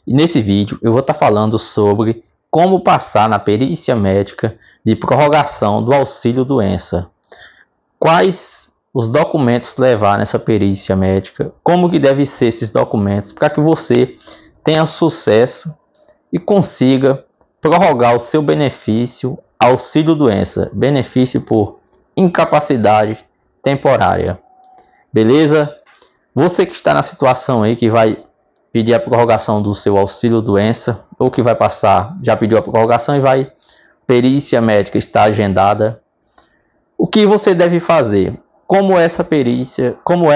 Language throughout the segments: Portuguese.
E nesse vídeo eu vou estar falando sobre como passar na perícia médica de prorrogação do auxílio doença. Quais os documentos levar nessa perícia médica, como que devem ser esses documentos para que você tenha sucesso e consiga prorrogar o seu benefício auxílio doença, benefício por incapacidade temporária. Beleza? Você que está na situação aí que vai pedir a prorrogação do seu auxílio doença, ou que vai passar, já pediu a prorrogação e vai, perícia médica está agendada. O que você deve fazer? Como é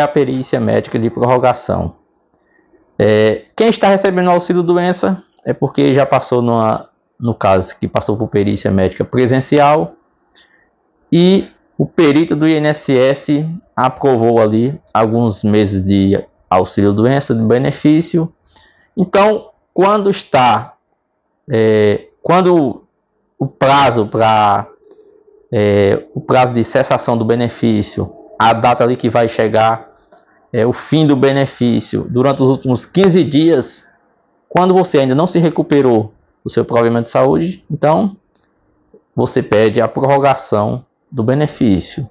a perícia médica de prorrogação? Quem está recebendo o auxílio doença é porque já passou no caso que passou por perícia médica presencial e o perito do INSS aprovou ali alguns meses de auxílio doença de benefício. Então, quando o prazo de cessação do benefício, a data ali que vai chegar o fim do benefício durante os últimos 15 dias, quando você ainda não se recuperou do seu problema de saúde, então você pede a prorrogação do benefício.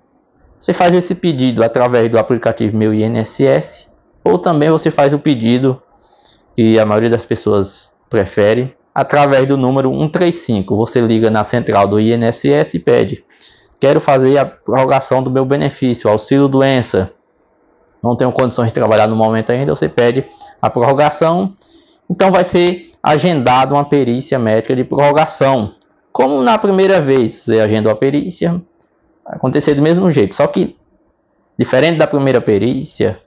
Você faz esse pedido através do aplicativo Meu INSS, ou também você faz o pedido que a maioria das pessoas prefere através do número 135. Você liga na central do INSS e pede: quero fazer a prorrogação do meu benefício, auxílio doença. Não tenho condições de trabalhar no momento ainda, você pede a prorrogação. Então vai ser agendada uma perícia médica de prorrogação. Como na primeira vez você agendou a perícia, vai acontecer do mesmo jeito. Só que, diferente da primeira perícia,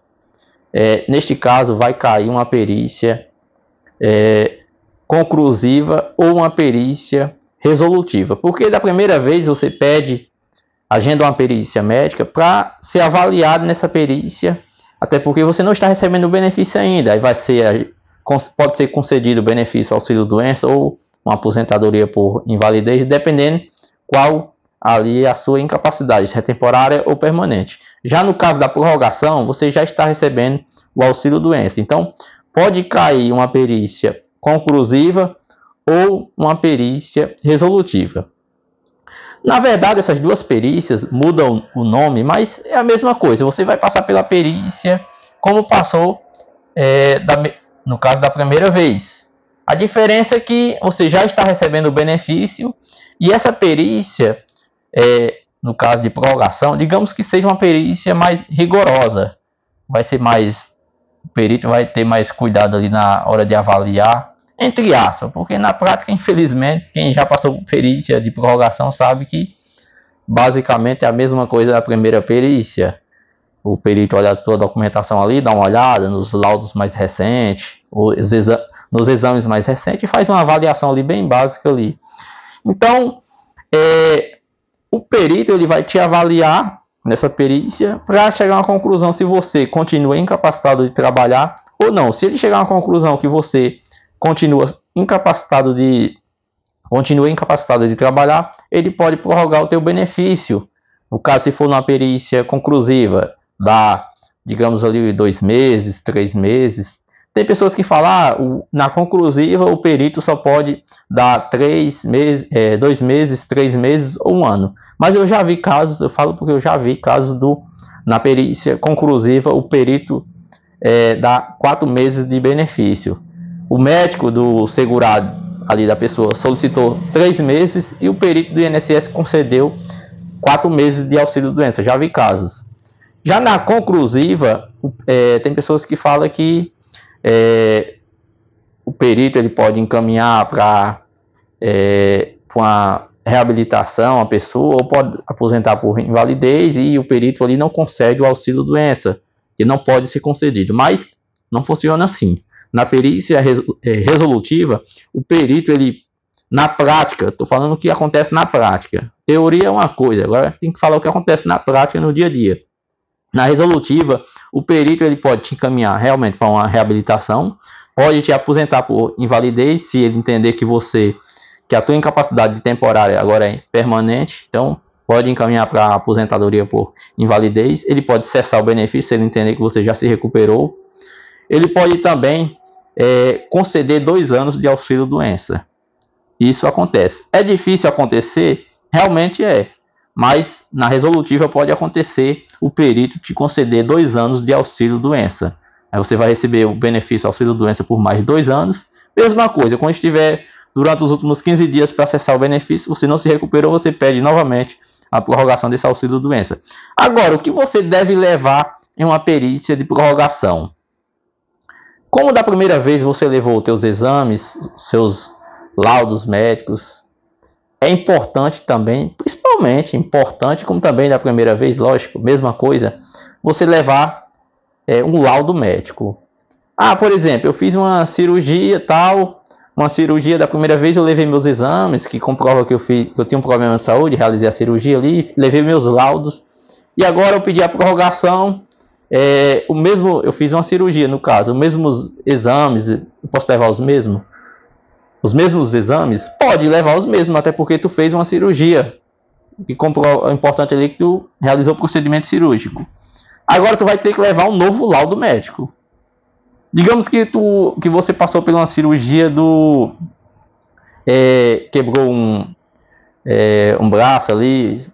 neste caso vai cair uma perícia conclusiva ou uma perícia resolutiva. Porque da primeira vez você agenda uma perícia médica para ser avaliado nessa perícia, até porque você não está recebendo o benefício ainda. Aí pode ser concedido o benefício auxílio doença ou uma aposentadoria por invalidez, dependendo qual ali a sua incapacidade, se é temporária ou permanente. Já no caso da prorrogação, você já está recebendo o auxílio doença. Então, pode cair uma perícia conclusiva ou uma perícia resolutiva. Na verdade, essas duas perícias mudam o nome, mas é a mesma coisa. Você vai passar pela perícia como passou no caso da primeira vez. A diferença é que você já está recebendo o benefício e essa perícia, no caso de prorrogação, digamos que seja uma perícia mais rigorosa. O perito vai ter mais cuidado ali na hora de avaliar, entre aspas, porque na prática, infelizmente, quem já passou por perícia de prorrogação sabe que basicamente é a mesma coisa da primeira perícia. O perito olha a sua documentação ali, dá uma olhada nos laudos mais recentes, nos exames mais recentes, e faz uma avaliação ali bem básica ali. Então, o perito ele vai te avaliar nessa perícia para chegar a uma conclusão se você continua incapacitado de trabalhar ou não. Se ele chegar a uma conclusão que você continua incapacitado de trabalhar, ele pode prorrogar o teu benefício. No caso, se for uma perícia conclusiva, dá, digamos ali, 2 meses, 3 meses. Tem pessoas que falam, na conclusiva o perito só pode dar 3 meses, 2 meses, 3 meses ou 1 ano. Mas eu já vi casos, eu falo porque eu já vi casos na perícia conclusiva, o perito dá 4 meses de benefício. O médico do segurado ali da pessoa solicitou 3 meses e o perito do INSS concedeu 4 meses de auxílio doença. Já vi casos. Já na conclusiva, tem pessoas que falam que o perito ele pode encaminhar para uma reabilitação a pessoa, ou pode aposentar por invalidez e o perito ali não concede o auxílio doença, que não pode ser concedido. Mas não funciona assim. Na perícia resolutiva, o perito, na prática, estou falando o que acontece na prática. Teoria é uma coisa, agora tem que falar o que acontece na prática, no dia a dia. Na resolutiva, o perito ele pode te encaminhar realmente para uma reabilitação, pode te aposentar por invalidez, se ele entender que a tua incapacidade temporária agora é permanente, então pode encaminhar para a aposentadoria por invalidez. Ele pode cessar o benefício se ele entender que você já se recuperou. Ele pode também conceder 2 anos de auxílio doença. Isso acontece. É difícil acontecer? Realmente é. Mas na resolutiva pode acontecer o perito te conceder 2 anos de auxílio doença. Aí você vai receber o benefício auxílio doença por mais 2 anos. Mesma coisa, quando estiver durante os últimos 15 dias para acessar o benefício, você não se recuperou, você pede novamente a prorrogação desse auxílio doença. Agora, o que você deve levar em uma perícia de prorrogação? Como da primeira vez você levou os seus exames, seus laudos médicos, é importante também, principalmente importante, como também da primeira vez, lógico, mesma coisa, você levar um laudo médico. Por exemplo, eu fiz uma cirurgia tal, uma cirurgia da primeira vez, eu levei meus exames, que comprova que eu tinha um problema de saúde, realizei a cirurgia ali, levei meus laudos, e agora eu pedi a prorrogação, eu fiz uma cirurgia no caso, os mesmos exames, eu posso levar os mesmos? Os mesmos exames? Pode levar os mesmos, até porque tu fez uma cirurgia, que o importante ali é que tu realizou o procedimento cirúrgico. Agora tu vai ter que levar um novo laudo médico. Digamos que você passou por uma cirurgia quebrou um braço ali,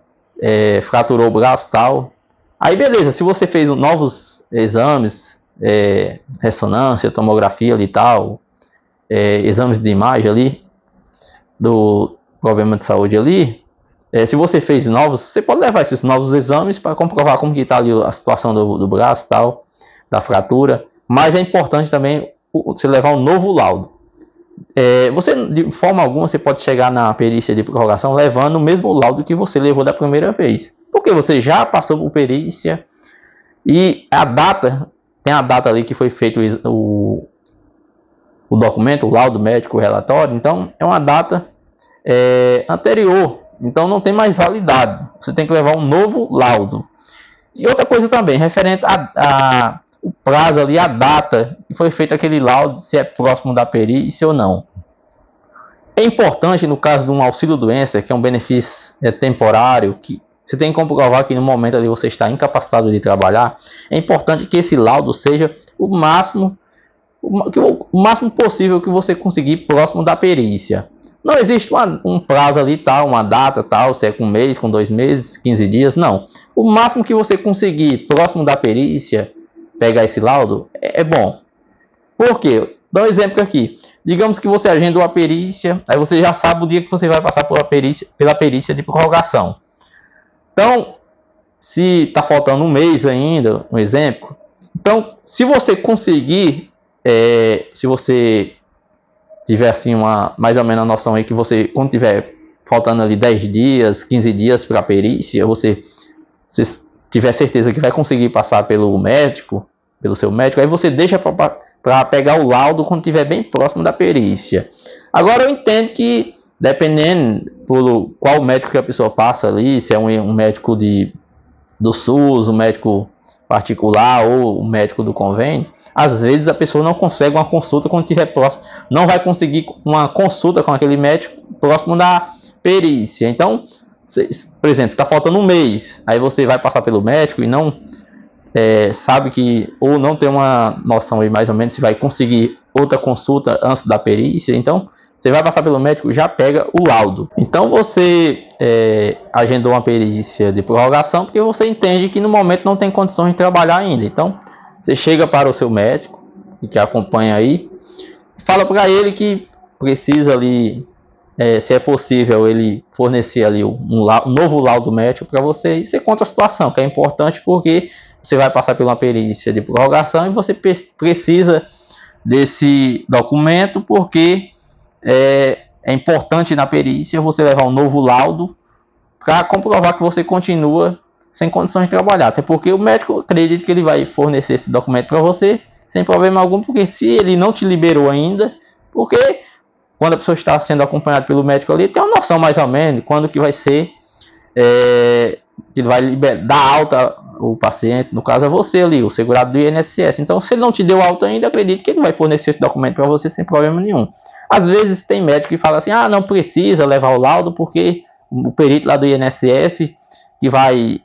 fraturou o braço e tal. Aí beleza, se você fez novos exames, ressonância, tomografia ali e tal, exames de imagem ali, do problema de saúde ali, se você fez novos, você pode levar esses novos exames para comprovar como que está ali a situação do braço e tal, da fratura. Mas é importante também você levar um novo laudo. Você, de forma alguma, você pode chegar na perícia de prorrogação levando o mesmo laudo que você levou da primeira vez. Porque você já passou por perícia e tem a data ali que foi feito o documento, o laudo médico, o relatório. Então, é uma data anterior. Então, não tem mais validade. Você tem que levar um novo laudo. E outra coisa também, referente o prazo ali, a data que foi feito aquele laudo, se é próximo da perícia ou não. É importante, no caso de um auxílio-doença, que é um benefício temporário, que você tem que comprovar que no momento ali você está incapacitado de trabalhar, é importante que esse laudo seja o máximo possível que você conseguir próximo da perícia. Não existe um prazo ali, tal, uma data, tal, se é com um mês, com 2 meses, 15 dias, não. O máximo que você conseguir próximo da perícia, pegar esse laudo, é bom. Por quê? Dá um exemplo aqui. Digamos que você agendou a perícia, aí você já sabe o dia que você vai passar pela perícia de prorrogação. Então, se está faltando um mês ainda, um exemplo, então, se você conseguir, se você tiver assim mais ou menos a noção aí que você, quando tiver faltando ali 10 dias, 15 dias para a perícia, você tiver certeza que vai conseguir passar pelo seu médico, aí você deixa para pegar o laudo quando estiver bem próximo da perícia. Agora eu entendo que, dependendo por qual médico que a pessoa passa ali, se é um médico do SUS, um médico particular ou um médico do convênio, às vezes a pessoa não consegue uma consulta quando estiver próximo, não vai conseguir uma consulta com aquele médico próximo da perícia. Então, por exemplo, está faltando um mês, aí você vai passar pelo médico e não sabe que, ou não tem uma noção aí mais ou menos se vai conseguir outra consulta antes da perícia, então você vai passar pelo médico, já pega o laudo. Então você agendou uma perícia de prorrogação porque você entende que no momento não tem condições de trabalhar ainda. Então você chega para o seu médico, que acompanha aí, fala para ele que precisa ali, se é possível, ele fornecer ali um novo laudo médico para você, e você conta a situação, que é importante porque você vai passar por uma perícia de prorrogação e você precisa desse documento porque é importante na perícia você levar um novo laudo para comprovar que você continua sem condições de trabalhar. Até porque o médico acredita que ele vai fornecer esse documento para você sem problema algum, porque se ele não te liberou ainda, porque quando a pessoa está sendo acompanhada pelo médico ali, tem uma noção mais ou menos quando que vai ser, que ele vai dar alta o paciente, no caso é você ali, o segurado do INSS. Então, se ele não te deu alta ainda, acredito que ele vai fornecer esse documento para você sem problema nenhum. Às vezes tem médico que fala assim, não precisa levar o laudo porque o perito lá do INSS que vai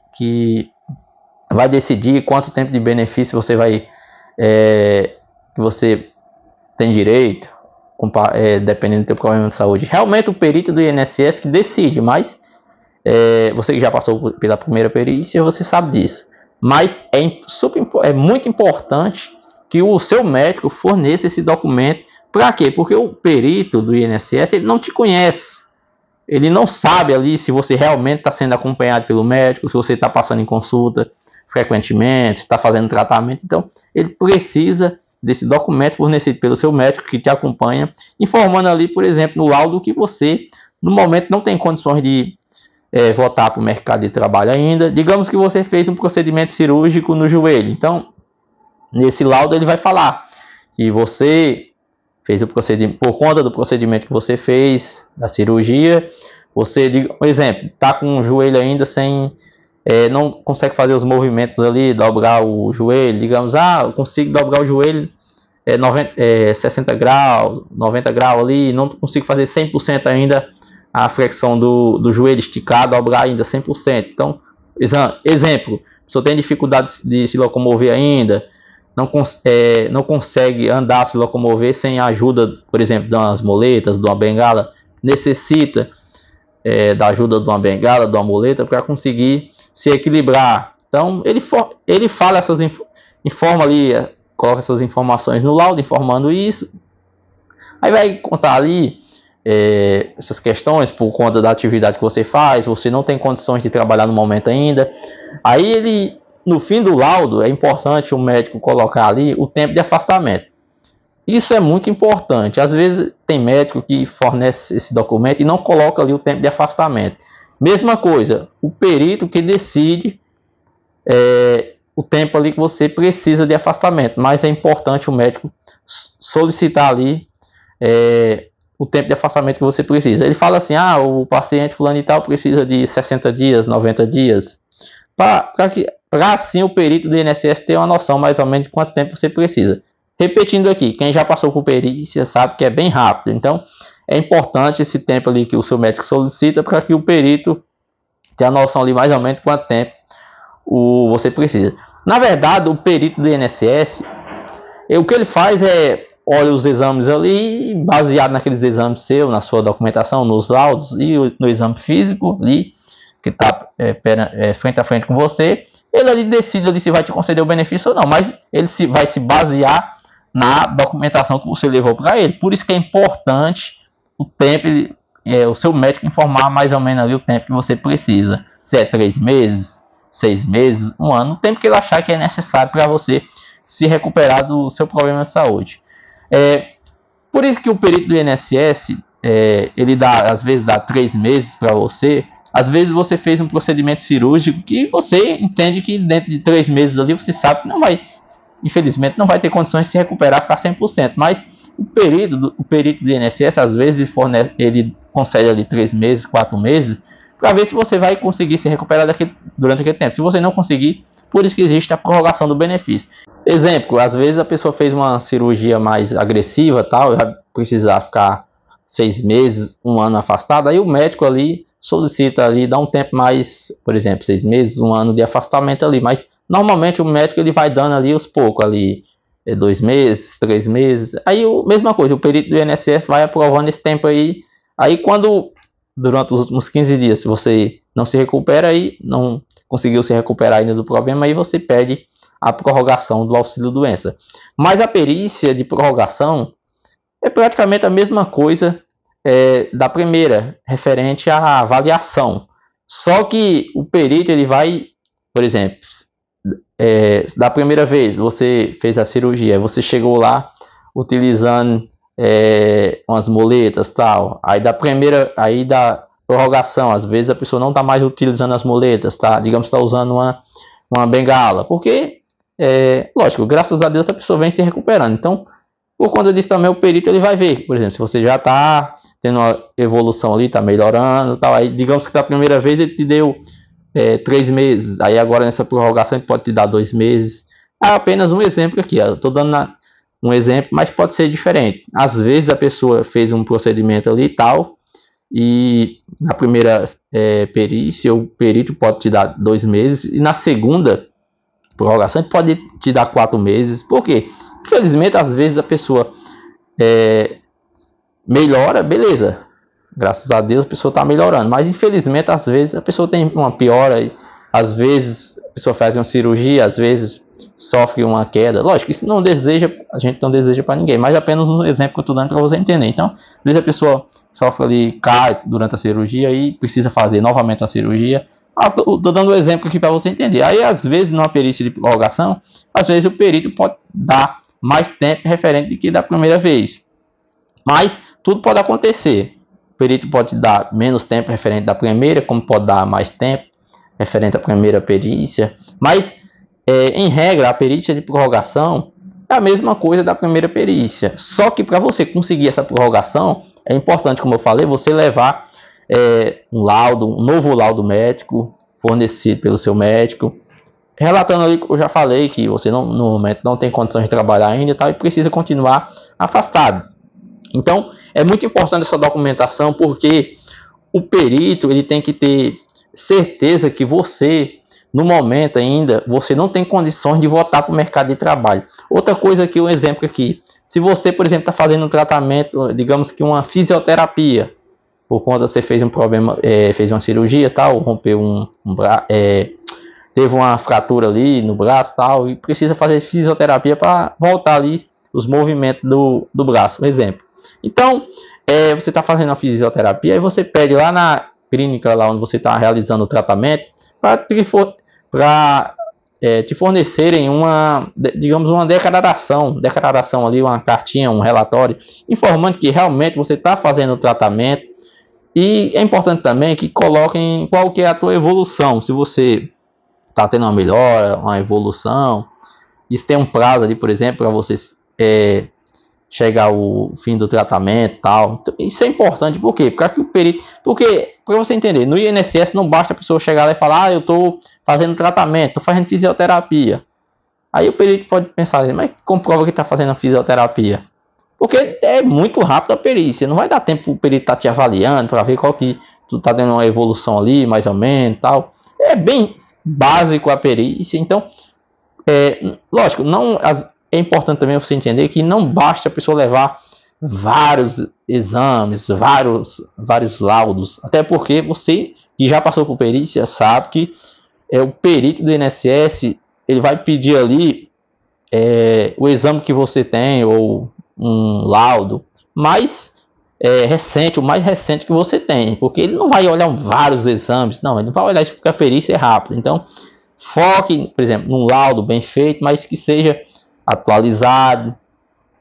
decidir quanto tempo de benefício você vai que você tem direito, dependendo do teu problema de saúde. Realmente o perito do INSS que decide, mas você que já passou pela primeira perícia, você sabe disso. Mas é muito importante que o seu médico forneça esse documento. Para quê? Porque o perito do INSS ele não te conhece. Ele não sabe ali se você realmente está sendo acompanhado pelo médico, se você está passando em consulta frequentemente, se está fazendo tratamento. Então, ele precisa desse documento fornecido pelo seu médico que te acompanha, informando ali, por exemplo, no laudo que você, no momento, não tem condições de voltar para o mercado de trabalho ainda. Digamos que você fez um procedimento cirúrgico no joelho. Então, nesse laudo ele vai falar que você fez o procedimento, por conta do procedimento que você fez, da cirurgia, você, por exemplo, está com o joelho ainda sem, não consegue fazer os movimentos ali, dobrar o joelho, digamos, eu consigo dobrar o joelho 60 graus, 90 graus ali, não consigo fazer 100% ainda a flexão do joelho, esticar, dobrar ainda 100%. Então, exemplo, se tem dificuldade de se locomover ainda, não consegue andar, se locomover sem a ajuda, por exemplo, de umas moletas, de uma bengala, necessita da ajuda de uma bengala, de uma muleta, para conseguir se equilibrar. Então, ele fala informa ali, coloca essas informações no laudo, informando isso. Aí vai contar ali essas questões por conta da atividade que você faz, você não tem condições de trabalhar no momento ainda. Aí ele, no fim do laudo, é importante o médico colocar ali o tempo de afastamento. Isso é muito importante. Às vezes tem médico que fornece esse documento e não coloca ali o tempo de afastamento. Mesma coisa, o perito que decide o tempo ali que você precisa de afastamento, mas é importante o médico solicitar ali o tempo de afastamento que você precisa. Ele fala assim, o paciente fulano e tal precisa de 60 dias, 90 dias, para assim o perito do INSS ter uma noção mais ou menos de quanto tempo você precisa. Repetindo aqui, quem já passou por perícia sabe que é bem rápido, então é importante esse tempo ali que o seu médico solicita para que o perito tenha a noção ali mais ou menos de quanto tempo você precisa. Na verdade, o perito do INSS, o que ele faz é olha os exames ali, baseado naqueles exames seus, na sua documentação, nos laudos e no exame físico ali, que está frente a frente com você, ele ali decide ali se vai te conceder o benefício ou não, mas ele vai se basear na documentação que você levou para ele. Por isso que é importante o tempo, o seu médico informar mais ou menos ali o tempo que você precisa. Se é 3 meses, 6 meses, 1 ano, o tempo que ele achar que é necessário para você se recuperar do seu problema de saúde. Por isso que o perito do INSS, ele às vezes dá 3 meses para você. Às vezes você fez um procedimento cirúrgico que você entende que dentro de 3 meses ali você sabe que não vai, infelizmente, não vai ter condições de se recuperar, ficar 100%. Mas o perito do INSS, às vezes, ele concede ali 3 meses, 4 meses, para ver se você vai conseguir se recuperar durante aquele tempo. Se você não conseguir, por isso que existe a prorrogação do benefício. Exemplo, às vezes a pessoa fez uma cirurgia mais agressiva, vai precisar ficar 6 meses, 1 ano afastado, aí o médico ali solicita ali, dá um tempo mais, por exemplo, 6 meses, 1 ano de afastamento ali, mas normalmente o médico ele vai dando ali aos poucos, ali 2 meses, 3 meses, aí mesma coisa, o perito do INSS vai aprovando esse tempo aí quando, durante os últimos 15 dias, se você não se recupera aí, não conseguiu se recuperar ainda do problema, aí você pede a prorrogação do auxílio doença. Mas a perícia de prorrogação é praticamente a mesma coisa da primeira, referente à avaliação. Só que o perito ele vai, por exemplo, da primeira vez você fez a cirurgia, você chegou lá utilizando umas muletas tal, aí da prorrogação, às vezes a pessoa não está mais utilizando as muletas, digamos que está usando uma bengala, porque lógico, graças a Deus a pessoa vem se recuperando. Então, por conta disso também o perito ele vai ver, por exemplo, se você já está tendo uma evolução ali, está melhorando, tal. Aí digamos que da primeira vez ele te deu 3 meses, aí agora nessa prorrogação ele pode te dar 2 meses. Apenas um exemplo aqui, eu estou dando um exemplo, mas pode ser diferente. Às vezes a pessoa fez um procedimento ali e tal, e na primeira perícia o perito pode te dar 2 meses, e na segunda prorrogação ele pode te dar 4 meses. Por quê? Infelizmente, às vezes a pessoa melhora, beleza. Graças a Deus a pessoa está melhorando. Mas infelizmente, às vezes, a pessoa tem uma piora. Às vezes a pessoa faz uma cirurgia, às vezes sofre uma queda. Lógico, isso não deseja, a gente não deseja para ninguém, mas apenas um exemplo que eu estou dando para você entender. Então, às vezes a pessoa sofre ali, cai durante a cirurgia e precisa fazer novamente a cirurgia. Estou dando um exemplo aqui para você entender. Aí, às vezes, numa perícia de prorrogação, às vezes o perito pode dar mais tempo referente do que da primeira vez. Mas tudo pode acontecer. O perito pode dar menos tempo referente da primeira, como pode dar mais tempo referente à primeira perícia. Mas, em regra, a perícia de prorrogação é a mesma coisa da primeira perícia. Só que para você conseguir essa prorrogação, é importante, como eu falei, você levar um novo laudo médico, fornecido pelo seu médico, relatando ali que eu já falei, que você no momento não tem condições de trabalhar ainda e precisa continuar afastado. Então, é muito importante essa documentação, porque o perito ele tem que ter certeza que você, no momento ainda, você não tem condições de voltar para o mercado de trabalho. Outra coisa aqui, um exemplo aqui. Se você, por exemplo, está fazendo um tratamento, digamos que uma fisioterapia, por conta você fez um problema, fez uma cirurgia, tal, rompeu teve uma fratura ali no braço, tal, e precisa fazer fisioterapia para voltar ali os movimentos do braço, um exemplo. Então, você está fazendo a fisioterapia e você pede lá na clínica, lá onde você está realizando o tratamento, para te fornecerem digamos, uma declaração ali, uma cartinha, um relatório, informando que realmente você está fazendo o tratamento. E é importante também que coloquem qual que é a tua evolução, se você está tendo uma melhora, uma evolução. Isso tem um prazo ali, por exemplo, para você chegar ao fim do tratamento e tal. Então, isso é importante, por quê? Porque, para você entender, no INSS não basta a pessoa chegar lá e falar, eu estou fazendo tratamento, estou fazendo fisioterapia. Aí o perito pode pensar, mas comprova que está fazendo a fisioterapia. Porque é muito rápido a perícia, não vai dar tempo o perito estar te avaliando para ver qual que tu está dando uma evolução ali, mais ou menos, tal. É bem básico a perícia, então, lógico, é importante também você entender que não basta a pessoa levar vários exames, vários laudos, até porque você que já passou por perícia sabe que o perito do INSS ele vai pedir ali o exame que você tem ou um laudo mais recente, o mais recente que você tem, porque ele não vai olhar vários exames, não, ele não vai olhar isso porque a perícia é rápida. Então, foque, por exemplo, num laudo bem feito, mas que seja atualizado,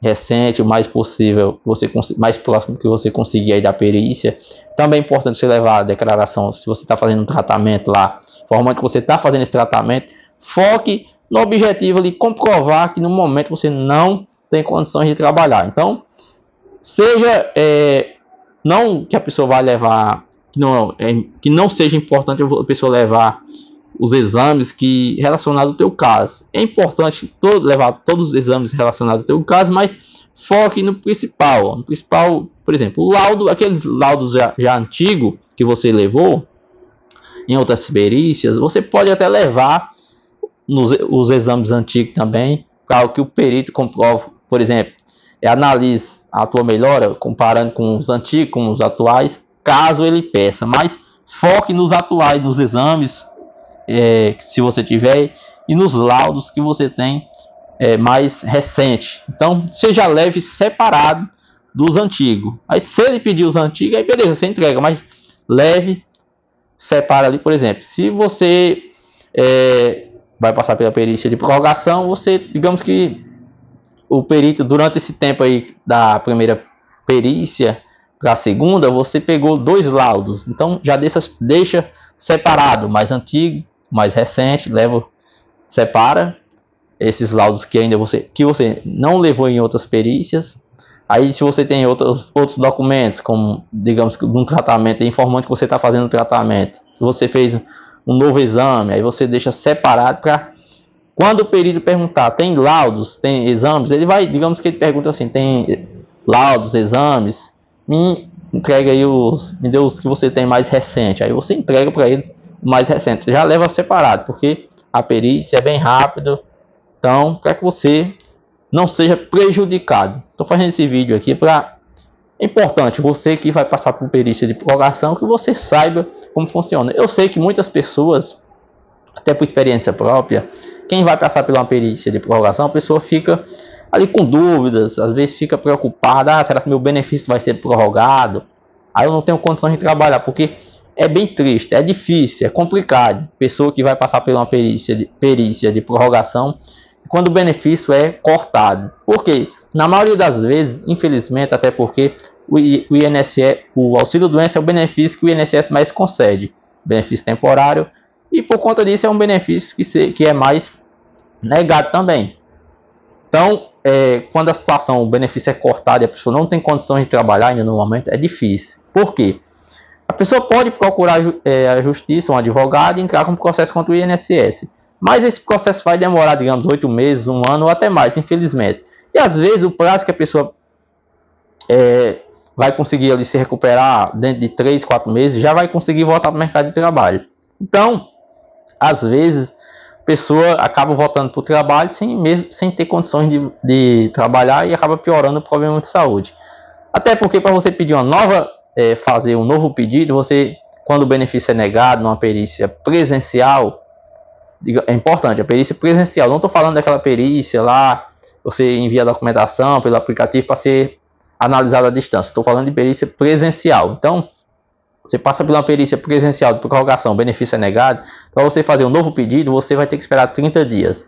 recente, o mais possível, mais próximo que você conseguir aí da perícia. Também é importante você levar a declaração, se você está fazendo um tratamento lá, informando que você está fazendo esse tratamento, foque no objetivo de comprovar que no momento você não tem condições de trabalhar. Então, seja não que a pessoa vai levar, que não seja importante a pessoa levar os exames relacionados ao teu caso. É importante levar todos os exames relacionados ao teu caso, mas foque no principal. No principal, por exemplo, o laudo, aqueles laudos já antigos que você levou em outras perícias, você pode até levar os exames antigos também, para que o perito comprove, por exemplo, analise a tua melhora comparando com os antigos, com os atuais, caso ele peça. Mas foque nos atuais, nos exames, se você tiver, e nos laudos que você tem mais recente. Então, você já leve separado dos antigos. Aí, se ele pedir os antigos, aí beleza, você entrega, mas leve, separa ali, por exemplo, se você vai passar pela perícia de prorrogação, você, digamos que o perito, durante esse tempo aí da primeira perícia para a segunda, você pegou 2 laudos, então já deixa separado, mais antigo, mais recente, separa esses laudos que ainda você não levou em outras perícias. Aí, se você tem outros documentos, como, digamos, de um tratamento, informando que você está fazendo um tratamento, se você fez um novo exame, aí você deixa separado para quando o perito perguntar, tem laudos, tem exames, ele vai, digamos que ele pergunta assim, tem laudos, exames, me entrega aí me dê os que você tem mais recente. Aí você entrega para ele o mais recente, já leva separado, porque a perícia é bem rápido. Então, para que você não seja prejudicado. Estou fazendo esse vídeo aqui para... É importante, você que vai passar por perícia de prorrogação, que você saiba como funciona. Eu sei que muitas pessoas, até por experiência própria, quem vai passar por uma perícia de prorrogação, a pessoa fica ali com dúvidas, às vezes fica preocupada, será que meu benefício vai ser prorrogado? Aí eu não tenho condições de trabalhar, porque é bem triste, é difícil, é complicado. Pessoa que vai passar por uma perícia de prorrogação, quando o benefício é cortado. Por quê? Na maioria das vezes, infelizmente, até porque o INSS, o auxílio-doença é o benefício que o INSS mais concede, benefício temporário, e por conta disso é um benefício que é mais negado também. Então, quando a situação, o benefício é cortado e a pessoa não tem condições de trabalhar ainda no momento, é difícil. Por quê? A pessoa pode procurar a justiça, um advogado, e entrar com um processo contra o INSS. Mas esse processo vai demorar, digamos, 8 meses, 1 ano ou até mais, infelizmente. E às vezes o prazo que a pessoa vai conseguir ali se recuperar dentro de 3, 4 meses, já vai conseguir voltar para o mercado de trabalho. Então, às vezes, a pessoa acaba voltando para o trabalho sem ter condições de trabalhar e acaba piorando o problema de saúde. Até porque para você pedir uma nova, fazer um novo pedido, você, quando o benefício é negado numa perícia presencial, é importante, a perícia presencial, não estou falando daquela perícia lá, você envia a documentação pelo aplicativo para ser analisado à distância, estou falando de perícia presencial. Então, você passa por uma perícia presencial de prorrogação, o benefício é negado, para você fazer um novo pedido, você vai ter que esperar 30 dias.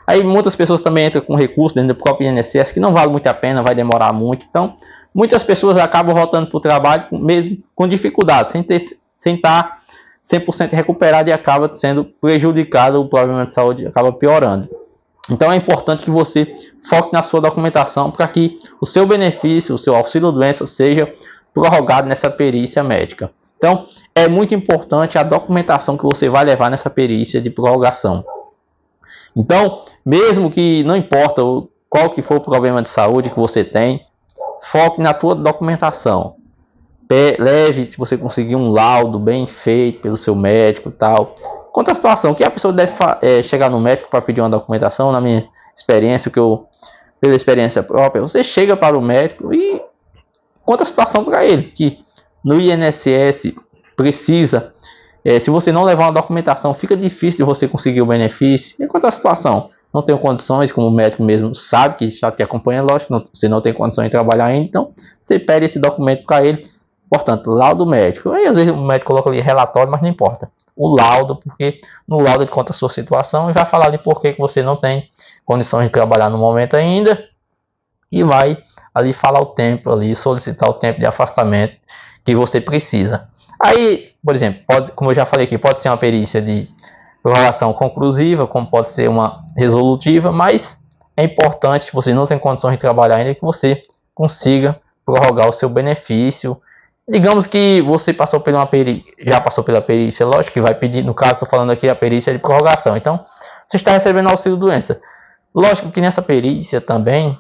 Aí muitas pessoas também entram com recurso dentro do próprio INSS, que não vale muito a pena, vai demorar muito. Então, muitas pessoas acabam voltando para o trabalho mesmo com dificuldade, sem estar 100% recuperado e acaba sendo prejudicado, o problema de saúde acaba piorando. Então é importante que você foque na sua documentação para que o seu benefício, o seu auxílio-doença seja prorrogado nessa perícia médica. Então é muito importante a documentação que você vai levar nessa perícia de prorrogação. Então, mesmo que não importa qual que for o problema de saúde que você tem, foque na tua documentação. Leve, se você conseguir, um laudo bem feito pelo seu médico e tal. Quanto à situação, que a pessoa deve chegar no médico para pedir uma documentação, na minha experiência, pela experiência própria, você chega para o médico e conta a situação para ele, que no INSS precisa, se você não levar uma documentação, fica difícil de você conseguir o benefício. E quanto à situação, não tenho condições, como o médico mesmo sabe, que já te acompanha, lógico, você não tem condições de trabalhar ainda, então você pede esse documento para ele. Portanto, laudo médico. Aí às vezes o médico coloca ali relatório, mas não importa. O laudo, porque no laudo ele conta a sua situação e vai falar de por que você não tem condições de trabalhar no momento ainda. E vai ali falar o tempo, ali solicitar o tempo de afastamento que você precisa. Aí, por exemplo, como eu já falei aqui, pode ser uma perícia de prorrogação conclusiva, como pode ser uma resolutiva, mas é importante, se você não tem condições de trabalhar ainda, que você consiga prorrogar o seu benefício. Digamos que você passou por já passou pela perícia, lógico que vai pedir, no caso estou falando aqui a perícia de prorrogação, então você está recebendo auxílio doença. Lógico que nessa perícia também,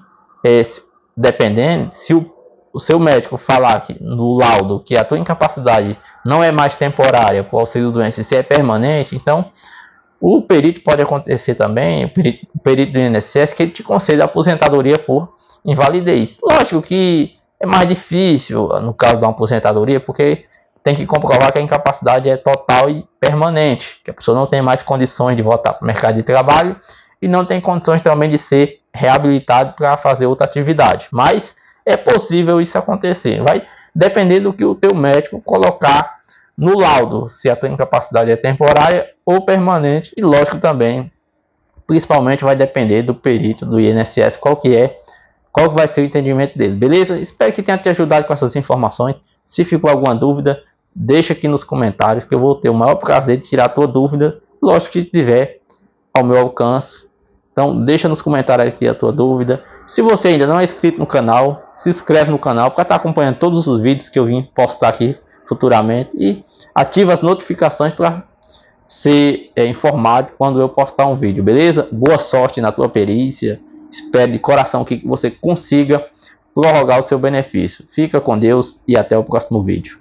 dependendo, se o seu médico falar que, no laudo, que a tua incapacidade não é mais temporária por auxílio doença, e se é permanente, então o perito pode acontecer também, o perito do INSS, que ele te concede a aposentadoria por invalidez. Lógico que é mais difícil no caso da aposentadoria, porque tem que comprovar que a incapacidade é total e permanente, que a pessoa não tem mais condições de voltar para o mercado de trabalho e não tem condições também de ser reabilitado para fazer outra atividade. Mas é possível isso acontecer. Vai depender do que o teu médico colocar no laudo, se a tua incapacidade é temporária ou permanente, e lógico também, principalmente vai depender do perito do INSS, qual que vai ser o entendimento dele, beleza? Espero que tenha te ajudado com essas informações. Se ficou alguma dúvida, deixa aqui nos comentários que eu vou ter o maior prazer de tirar a tua dúvida, lógico que tiver ao meu alcance. Então deixa nos comentários aqui a tua dúvida. Se você ainda não é inscrito no canal, se inscreve no canal para estar acompanhando todos os vídeos que eu vim postar aqui futuramente e ativa as notificações para ser informado quando eu postar um vídeo, beleza? Boa sorte na tua perícia. Espero de coração que você consiga prorrogar o seu benefício. Fica com Deus e até o próximo vídeo.